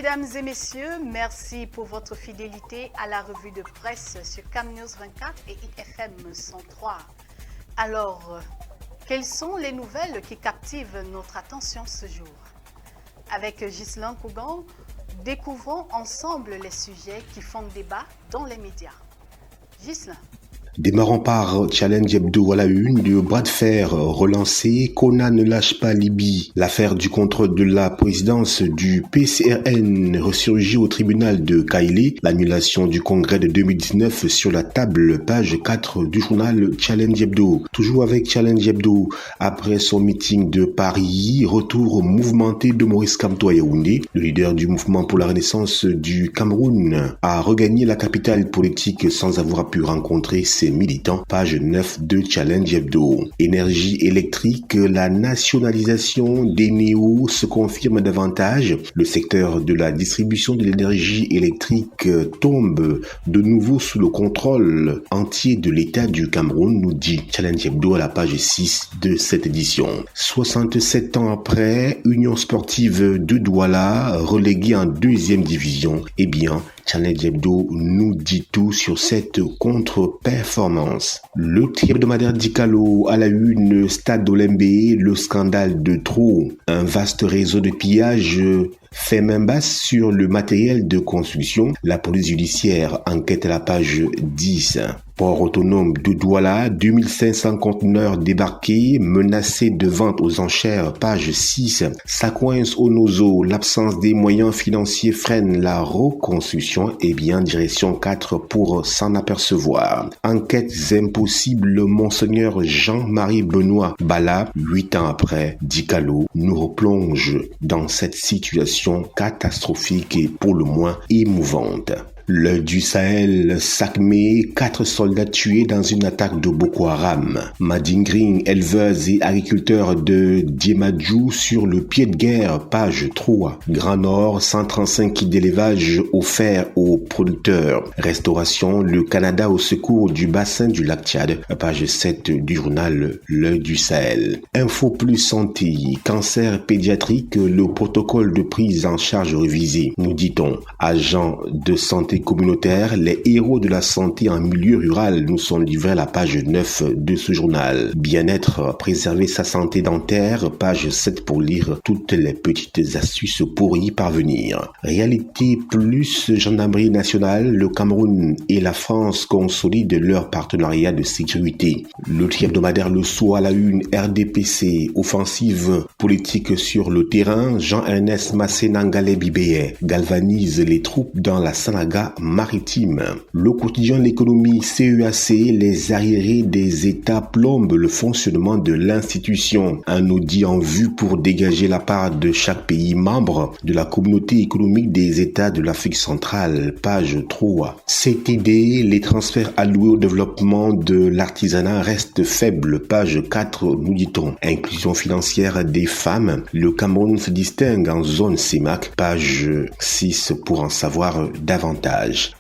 Mesdames et messieurs, merci pour votre fidélité à la revue de presse sur CamNews 24 et IFM 103. Alors, quelles sont les nouvelles qui captivent notre attention ce jour? Avec Ghislain Cougan, découvrons ensemble les sujets qui font débat dans les médias. Ghislain. Démarrons par Challenge Hebdo à la une, de bras de fer relancé, Kona ne lâche pas Libye. L'affaire du contrôle de la présidence du PCRN ressurgit au tribunal de Kailé. L'annulation du congrès de 2019 sur la table, page 4 du journal Challenge Hebdo. Toujours avec Challenge Hebdo, après son meeting de Paris, retour mouvementé de Maurice Kamto à Yaoundé. Le leader du mouvement pour la renaissance du Cameroun a regagné la capitale politique sans avoir pu rencontrer ses militants, page 9 de Challenge Hebdo. Énergie électrique, la nationalisation des néos se confirme davantage. Le secteur de la distribution de l'énergie électrique tombe de nouveau sous le contrôle entier de l'État du Cameroun, nous dit Challenge Hebdo à la page 6 de cette édition. 67 ans après, Union sportive de Douala reléguée en deuxième division. Eh bien, Challenge Hebdo nous dit tout sur cette contre-performance. Le hebdomadaire Dicalo à la une, Stade Olembe, le scandale de trop. Un vaste réseau de pillage fait main basse sur le matériel de construction. La police judiciaire enquête à la page 10. Port autonome de Douala, 2500 conteneurs débarqués, menacés de vente aux enchères, page 6. Ça coince au Nozo, l'absence des moyens financiers freine la reconstruction, et bien direction 4 pour s'en apercevoir. Enquêtes impossibles, Monseigneur Jean-Marie Benoît Bala, 8 ans après, Dicalo nous replonge dans cette situation catastrophique et pour le moins émouvante. Le du Sahel, Sakmé, 4 soldats tués dans une attaque de Boko Haram. Madingring, éleveurs et agriculteurs de Diemadjou sur le pied de guerre, page 3. Grand Nord, 135 kits d'élevage offerts aux producteurs. Restauration, le Canada au secours du bassin du lac Tchad, page 7 du journal Le du Sahel. Info plus santé, cancer pédiatrique, le protocole de prise en charge révisé. Nous dit-on, agents de santé communautaire, les héros de la santé en milieu rural nous sont livrés à la page 9 de ce journal. Bien-être, préserver sa santé dentaire, page 7 pour lire toutes les petites astuces pour y parvenir. Réalité plus gendarmerie nationale, le Cameroun et la France consolident leur partenariat de sécurité. Le hebdomadaire Le Soir à la une, RDPC, offensive politique sur le terrain, Jean-Ernest Massé-Nangalé Bibéé galvanise les troupes dans la Sanaga maritime. Le quotidien L'économie, CEAC, les arriérés des États plombent le fonctionnement de l'institution. Un audit en vue pour dégager la part de chaque pays membre de la communauté économique des États de l'Afrique centrale, page 3. CTD, les transferts alloués au développement de l'artisanat restent faibles, page 4, nous dit-on. Inclusion financière des femmes, le Cameroun se distingue en zone CEMAC, page 6 pour en savoir davantage.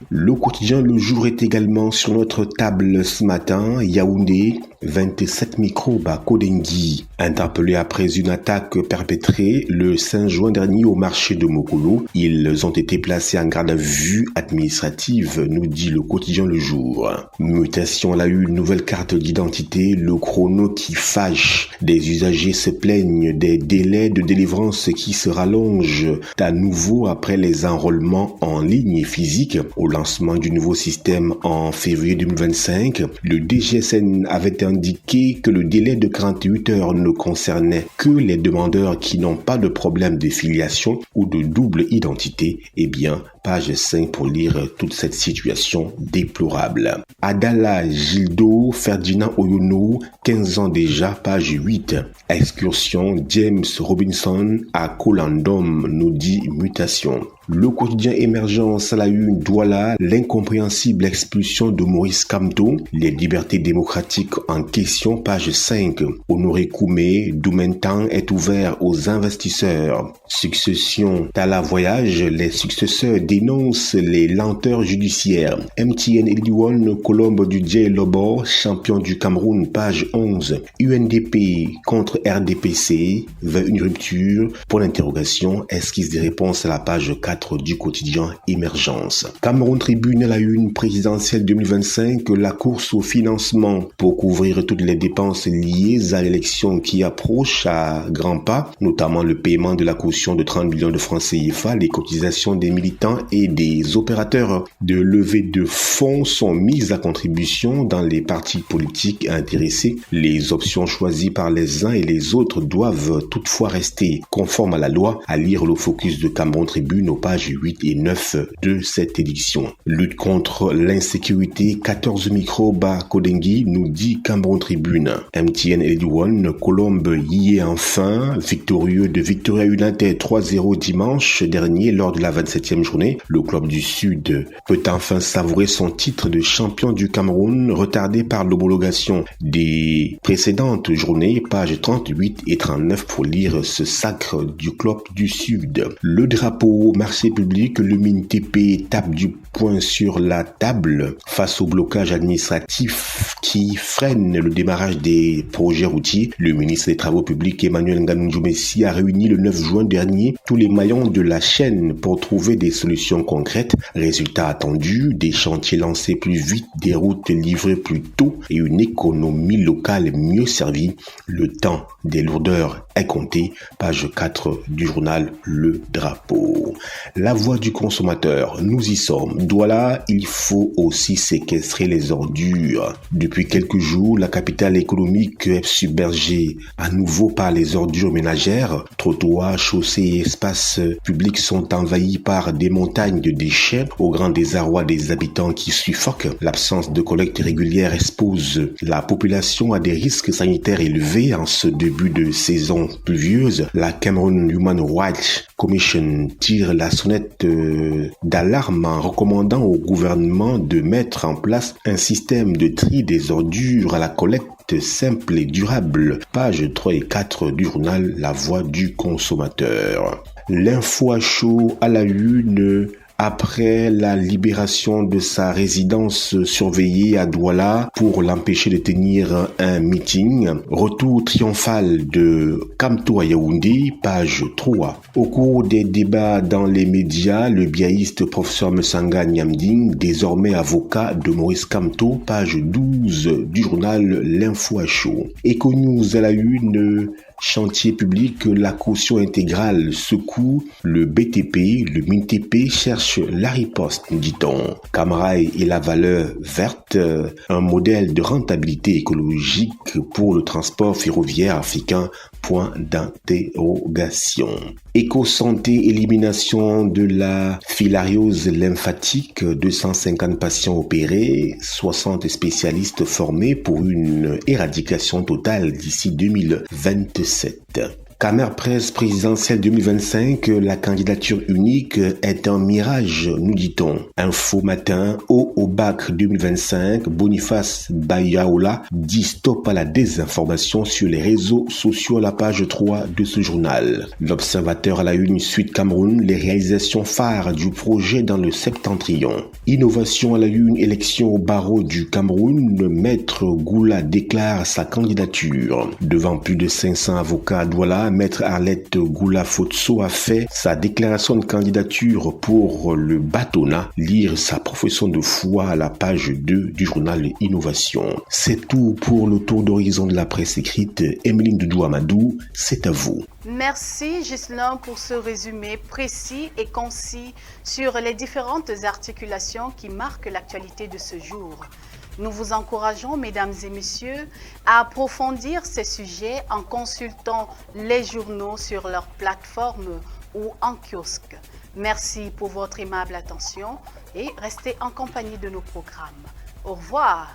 Le quotidien Le Jour est également sur notre table ce matin. Yaoundé, 27 microbes à Kodengui, interpellés après une attaque perpétrée le 5 juin dernier au marché de Mokolo. Ils ont été placés en garde à vue administrative, nous dit le quotidien Le Jour. Mutation à la une, nouvelle carte d'identité, le chrono qui fâche. Des usagers se plaignent des délais de délivrance qui se rallongent à nouveau après les enrôlements en ligne et physique. Au lancement du nouveau système en février 2025, le DGSN avait indiqué que le délai de 48 heures ne concernait que les demandeurs qui n'ont pas de problème de filiation ou de double identité. Eh bien, page 5 pour lire toute cette situation déplorable. Adala Gildo, Ferdinand Oyono, 15 ans déjà, page 8. Excursion James Robinson à Colandom, nous dit mutation. Le quotidien Émergence à la une, Douala, l'incompréhensible expulsion de Maurice Kamto, les libertés démocratiques en question, page 5. Honoré Koumé, Doumentan est ouvert aux investisseurs. Succession Tala Voyage, les successeurs dénoncent les lenteurs judiciaires. MTN Eliwan, Colombe du Djé Lobo, champion du Cameroun, page 11. UNDP contre RDPC, vers une rupture, pour l'interrogation, esquisse des réponses à la page 4 4 du quotidien Émergence. Cameroun Tribune à la une présidentielle 2025, la course au financement pour couvrir toutes les dépenses liées à l'élection qui approche à grands pas, notamment le paiement de la caution de 30 millions de francs CFA, les cotisations des militants et des opérateurs de levée de fonds sont mises à contribution dans les partis politiques intéressés. Les options choisies par les uns et les autres doivent toutefois rester conformes à la loi, à lire le focus de Cameroun Tribune aux pages 8 et 9 de cette édition. Lutte contre l'insécurité, 14 microbes à Kodengui, nous dit Cameroun Tribune. MTN et One, Colombe y est enfin, victorieux de Victoria United 3-0 dimanche dernier lors de la 27e journée. Le club du Sud peut enfin savourer son titre de champion du Cameroun, retardé par l'homologation des précédentes journées, pages 38 et 39 pour lire ce sacre du club du Sud. Le drapeau marché public, le MINTP tape du poing sur la table face au blocage administratif qui freine le démarrage des projets routiers. Le ministre des Travaux publics Emmanuel Ngannou-Messi a réuni le 9 juin dernier tous les maillons de la chaîne pour trouver des solutions concrètes. Résultat attendu, des chantiers lancés plus vite, des routes livrées plus tôt et une économie locale mieux servie. Le temps des lourdeurs est compté. Page 4 du journal Le Drapeau. La voix du consommateur, nous y sommes. Douala, il faut aussi séquestrer les ordures. Depuis quelques jours, la capitale économique est submergée à nouveau par les ordures ménagères. Trottoirs, chaussées et espaces publics sont envahis par des montagnes de déchets au grand désarroi des habitants qui suffoquent. L'absence de collecte régulière expose la population à des risques sanitaires élevés en ce début de saison pluvieuse. La Cameroon Human Rights Commission tire la sonnette d'alarme en recommandant au gouvernement de mettre en place un système de tri des ordures à la collecte simple et durable. Pages 3 et 4 du journal La Voix du consommateur. L'info à chaud à la une. Après la libération de sa résidence surveillée à Douala pour l'empêcher de tenir un meeting, retour triomphal de Kamto à Yaoundé, page 3. Au cours des débats dans les médias, le biaïste professeur Msanga Nyamding, désormais avocat de Maurice Kamto, page 12 du journal L'Info à chaud. Econews à la une. Chantier public, la caution intégrale secoue le BTP, le MINTP cherche la riposte, dit-on. Camaraï et la valeur verte, un modèle de rentabilité écologique pour le transport ferroviaire africain, point d'interrogation. Éco-santé, élimination de la filariose lymphatique, 250 patients opérés, 60 spécialistes formés pour une éradication totale d'ici 2027. Camer Presse présidentielle 2025, la candidature unique est un mirage, nous dit-on. Info Matin, au bac 2025, Boniface Bayaola dit stop à la désinformation sur les réseaux sociaux à la page 3 de ce journal. L'Observateur à la une, Sud Cameroun, les réalisations phares du projet dans le septentrion. Innovation à la une, élection au barreau du Cameroun, Maître Goula déclare sa candidature. Devant plus de 500 avocats à Douala, Maître Arlette Goula-Fotso a fait sa déclaration de candidature pour le bâtonnat. Lire sa profession de foi à la page 2 du journal Innovation. C'est tout pour le tour d'horizon de la presse écrite. Emeline Doudou Amadou, c'est à vous. Merci Ghislain pour ce résumé précis et concis sur les différentes articulations qui marquent l'actualité de ce jour. Nous vous encourageons, mesdames et messieurs, à approfondir ces sujets en consultant les journaux sur leur plateforme ou en kiosque. Merci pour votre aimable attention et restez en compagnie de nos programmes. Au revoir.